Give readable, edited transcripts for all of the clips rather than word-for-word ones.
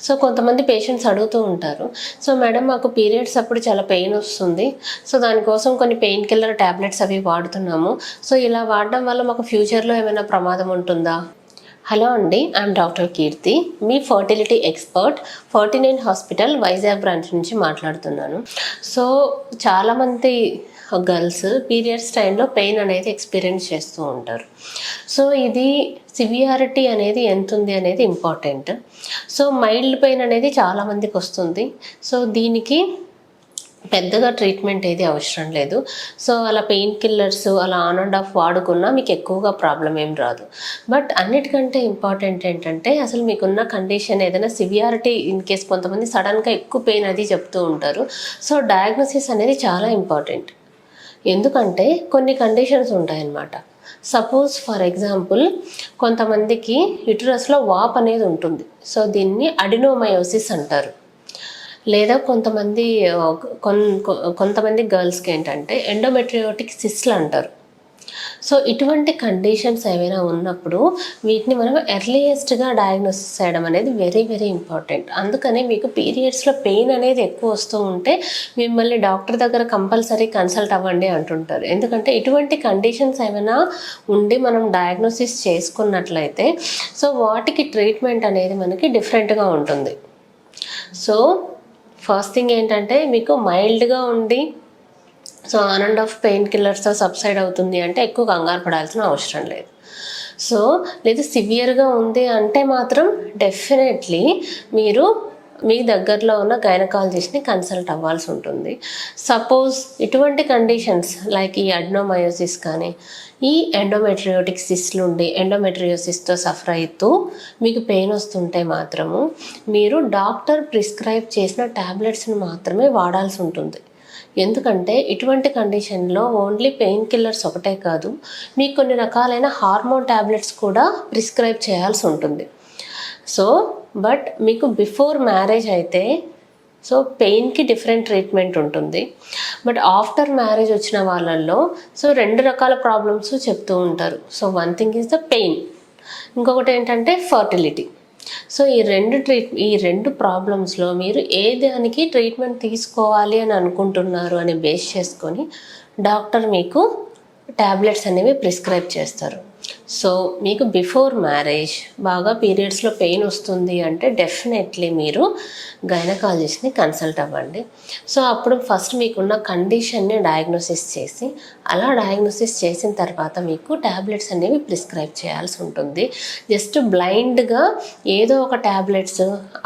So కొంతమంది patients అడుగుతూ ఉంటారు, సో మేడం మాకు పీరియడ్స్ అప్పుడు చాలా పెయిన్ వస్తుంది, సో దానికోసం కొన్ని పెయిన్ కిల్లర్ ట్యాబ్లెట్స్ అవి వాడుతున్నాము, సో ఇలా వాడడం వల్ల మాకు ఫ్యూచర్లో ఏమైనా ప్రమాదం ఉంటుందా? హలో అండి, ఐఎమ్ డాక్టర్ కీర్తి, మీ fertility expert, 49 hospital Vizag branch నుంచి మాట్లాడుతున్నాను. సో చాలామంది గర్ల్స్ పీరియడ్స్ టైంలో పెయిన్ అనేది ఎక్స్పీరియన్స్ చేస్తూ ఉంటారు. సో ఇది సివియారిటీ అనేది ఎంత ఉంది అనేది ఇంపార్టెంట్. సో మైల్డ్ పెయిన్ అనేది చాలామందికి వస్తుంది. సో దీనికి పెద్దగా ట్రీట్మెంట్ ఏది అవసరం లేదు. సో అలా పెయిన్ కిల్లర్స్ అలా ఆన్ అండ్ ఆఫ్ వాడుకున్నా మీకు ఎక్కువగా ప్రాబ్లం ఏం రాదు. బట్ అన్నిటికంటే ఇంపార్టెంట్ ఏంటంటే అసలు మీకున్న కండిషన్ ఏదైనా సివియారిటీ ఇన్ కేస్ కొంతమంది సడన్గా ఎక్కువ పెయిన్ అది చెప్తూ ఉంటారు. సో డయాగ్నోసిస్ అనేది చాలా ఇంపార్టెంట్. ఎందుకంటే కొన్ని కండిషన్స్ ఉంటాయన్నమాట. సపోజ్ ఫర్ ఎగ్జాంపుల్ కొంతమందికి యుటరస్లో వాప్ అనేది ఉంటుంది. సో దీన్ని అడినోమయోసిస్ అంటారు. లేదా కొంతమంది గర్ల్స్కి ఏంటంటే ఎండోమెట్రియోటిక్ సిస్ట్లు అంటారు. సో ఇటువంటి కండిషన్స్ ఏవైనా ఉన్నప్పుడు వీటిని మనం ఎర్లియెస్ట్గా డయాగ్నోసిస్ చేయడం అనేది వెరీ వెరీ ఇంపార్టెంట్. అందుకని మీకు పీరియడ్స్లో పెయిన్ అనేది ఎక్కువ వస్తూ ఉంటే మిమ్మల్ని డాక్టర్ దగ్గర కంపల్సరీ కన్సల్ట్ అవ్వండి అంటుంటారు. ఎందుకంటే ఇటువంటి కండిషన్స్ ఏమైనా ఉండి మనం డయాగ్నోసిస్ చేసుకున్నట్లయితే సో వాటికి ట్రీట్మెంట్ అనేది మనకి డిఫరెంట్గా ఉంటుంది. సో ఫస్ట్ థింగ్ ఏంటంటే మీకు మైల్డ్గా ఉండి so on and off pain కిల్లర్స్తో సబ్సైడ్ అవుతుంది అంటే ఎక్కువ కంగారు పడాల్సిన అవసరం లేదు. సో లేదా సివియర్గా ఉంది అంటే మాత్రం డెఫినెట్లీ మీరు మీ దగ్గరలో ఉన్న గైనకాలజిస్ట్ని కన్సల్ట్ అవ్వాల్సి ఉంటుంది. సపోజ్ ఇటువంటి కండిషన్స్ లైక్ ఈ అడినోమయోసిస్ కానీ ఈ ఎండోమెట్రియోటిక్ సిస్ట్లు ఉండి ఎండోమెట్రియోసిస్తో సఫర్ అవుతూ మీకు పెయిన్ వస్తుంటే మాత్రము మీరు డాక్టర్ ప్రిస్క్రైబ్ చేసిన ట్యాబ్లెట్స్ని మాత్రమే వాడాల్సి ఉంటుంది. ఎందుకంటే ఇటువంటి కండిషన్లో ఓన్లీ పెయిన్ కిల్లర్స్ ఒకటే కాదు, మీకు కొన్ని రకాలైన హార్మోన్ ట్యాబ్లెట్స్ కూడా ప్రిస్క్రైబ్ చేయాల్సి ఉంటుంది. సో బట్ మీకు బిఫోర్ మ్యారేజ్ అయితే సో పెయిన్కి డిఫరెంట్ ట్రీట్మెంట్ ఉంటుంది. బట్ ఆఫ్టర్ మ్యారేజ్ వచ్చిన వాళ్ళల్లో సో 2 రకాల ప్రాబ్లమ్స్ చెప్తూ ఉంటారు. So one thing is the pain, ఇంకొకటి ఏంటంటే ఫర్టిలిటీ. సో ఈ రెండు ప్రాబ్లమ్స్లో మీరు ఏ దానికి ట్రీట్మెంట్ తీసుకోవాలి అని అనుకుంటున్నారు అని బేస్ చేసుకొని డాక్టర్ మీకు ట్యాబ్లెట్స్ అనేవి ప్రిస్క్రైబ్ చేస్తారు. సో మీకు బిఫోర్ మ్యారేజ్ బాగా పీరియడ్స్లో పెయిన్ వస్తుంది అంటే డెఫినెట్లీ మీరు గైనకాలజిస్ట్ని కన్సల్ట్ అవ్వండి. సో అప్పుడు ఫస్ట్ మీకున్న కండిషన్ని డయాగ్నోసిస్ చేసి అలా డయాగ్నోసిస్ చేసిన తర్వాత మీకు ట్యాబ్లెట్స్ అనేవి ప్రిస్క్రైబ్ చేయాల్సి ఉంటుంది. జస్ట్ బ్లైండ్గా ఏదో ఒక tablets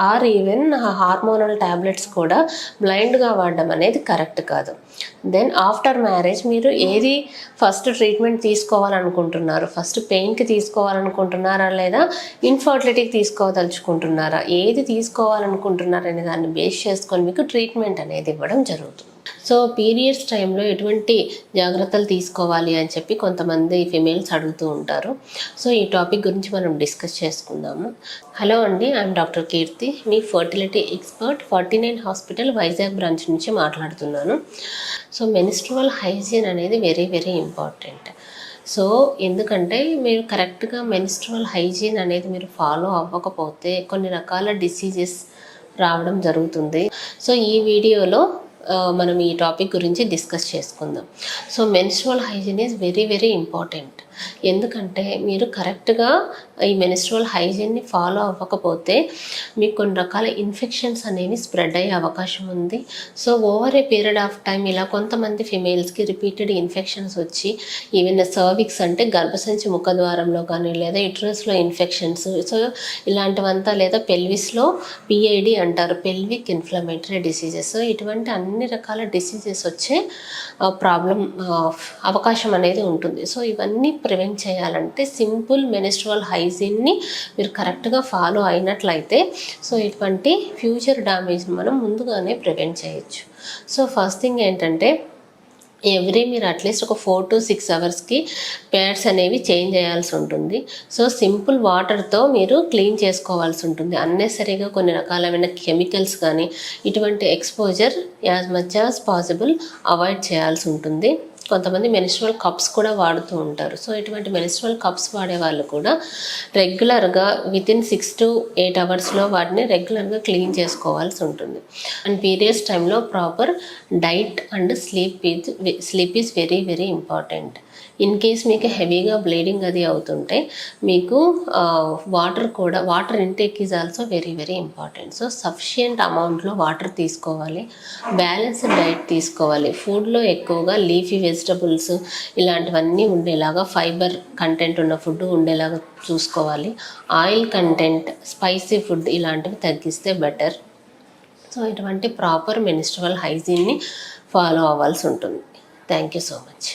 or even hormonal tablets కూడా బ్లైండ్గా వాడడం అనేది కరెక్ట్ కాదు. దెన్ ఆఫ్టర్ మ్యారేజ్ మీరు ఏది ఫస్ట్ ట్రీట్మెంట్ తీసుకోవాలనుకుంటున్నారు, ఫస్ట్ పెయిన్కి తీసుకోవాలనుకుంటున్నారా లేదా ఇన్ఫర్టిలిటీకి తీసుకోదలుచుకుంటున్నారా, ఏది తీసుకోవాలనుకుంటున్నారా అనే దాన్ని బేస్ చేసుకొని మీకు ట్రీట్మెంట్ అనేది ఇవ్వడం జరుగుతుంది. సో పీరియడ్స్ టైంలో ఎటువంటి జాగ్రత్తలు తీసుకోవాలి అని చెప్పి కొంతమంది ఫిమేల్స్ అడుగుతూ ఉంటారు. సో ఈ టాపిక్ గురించి మనం డిస్కస్ చేసుకుందాము. హలో అండి, ఐఎమ్ డాక్టర్ కీర్తి, మీ fertility expert, 49 hospital Vizag branch నుంచి మాట్లాడుతున్నాను. సో మెన్స్ట్రువల్ హైజీన్ అనేది వెరీ వెరీ ఇంపార్టెంట్. సో ఎందుకంటే మీరు కరెక్ట్గా మెన్స్ట్రువల్ హైజీన్ అనేది మీరు ఫాలో అవ్వకపోతే కొన్ని రకాల డిసీజెస్ రావడం జరుగుతుంది. సో ఈ వీడియోలో మనం ఈ టాపిక్ గురించి డిస్కస్ చేసుకుందాం. So menstrual hygiene is very very important. ఎందుకంటే మీరు కరెక్ట్గా ఈ మెన్స్ట్రువల్ హైజీన్ని ఫాలో అవ్వకపోతే మీకు కొన్ని రకాల ఇన్ఫెక్షన్స్ అనేవి స్ప్రెడ్ అయ్యే అవకాశం ఉంది. So over a period of time ఇలా కొంతమంది ఫిమేల్స్కి రిపీటెడ్ ఇన్ఫెక్షన్స్ వచ్చి ఈవెన్ సర్విక్స్ అంటే గర్భసంచి ముఖద్వారంలో కానీ లేదా యుటరస్లో ఇన్ఫెక్షన్స్, సో ఇలాంటివంతా, లేదా పెల్విస్లో పిఐడి అంటారు, పెల్విక్ ఇన్ఫ్లమేటరీ డిసీజెస్, ఇటువంటి అన్ని రకాల డిసీజెస్ వచ్చే అవకాశం అనేది ఉంటుంది. సో ఇవన్నీ ప్రివెంట్ చేయాలంటే సింపుల్ మెన్స్ట్రువల్ హైజీన్ని మీరు కరెక్ట్గా ఫాలో అయినట్లయితే సో ఇటువంటి ఫ్యూచర్ డ్యామేజ్ మనం ముందుగానే ప్రివెంట్ చేయొచ్చు. సో ఫస్ట్ థింగ్ ఏంటంటే మీరు అట్లీస్ట్ ఒక 4 to 6 అవర్స్కి ప్యాడ్స్ అనేవి చేంజ్ చేయాల్సి ఉంటుంది. సో సింపుల్ వాటర్తో మీరు క్లీన్ చేసుకోవాల్సి ఉంటుంది. అన్నెసరీగా కొన్ని రకాలైన కెమికల్స్ కానీ ఇటువంటి exposure as much as possible avoid చేయాల్సి ఉంటుంది. కొంతమంది మెన్స్ట్రువల్ కప్స్ కూడా వాడుతూ ఉంటారు. సో ఇటువంటి మెన్స్ట్రువల్ కప్స్ వాడే వాళ్ళు కూడా రెగ్యులర్గా వితిన్ 6 to 8 అవర్స్లో వాటిని రెగ్యులర్గా క్లీన్ చేసుకోవాల్సి ఉంటుంది. అండ్ పీరియడ్స్ టైంలో proper diet and sleep is very very important. In case మీకు హెవీగా బ్లీడింగ్ అది అవుతుంటే మీకు water intake is also very very important. So sufficient అమౌంట్లో వాటర్ తీసుకోవాలి, బ్యాలెన్స్డ్ డైట్ తీసుకోవాలి. ఫుడ్లో ఎక్కువగా లీఫీ వెజిటబుల్స్ ఇలాంటివన్నీ ఉండేలాగా, ఫైబర్ కంటెంట్ ఉన్న ఫుడ్ ఉండేలాగా చూసుకోవాలి. ఆయిల్ కంటెంట్, స్పైసీ ఫుడ్ ఇలాంటివి తగ్గిస్తే బెటర్. సో ఇటువంటి ప్రాపర్ మెన్స్ట్రువల్ హైజీన్ని ఫాలో అవ్వాల్సి ఉంటుంది. Thank you so much.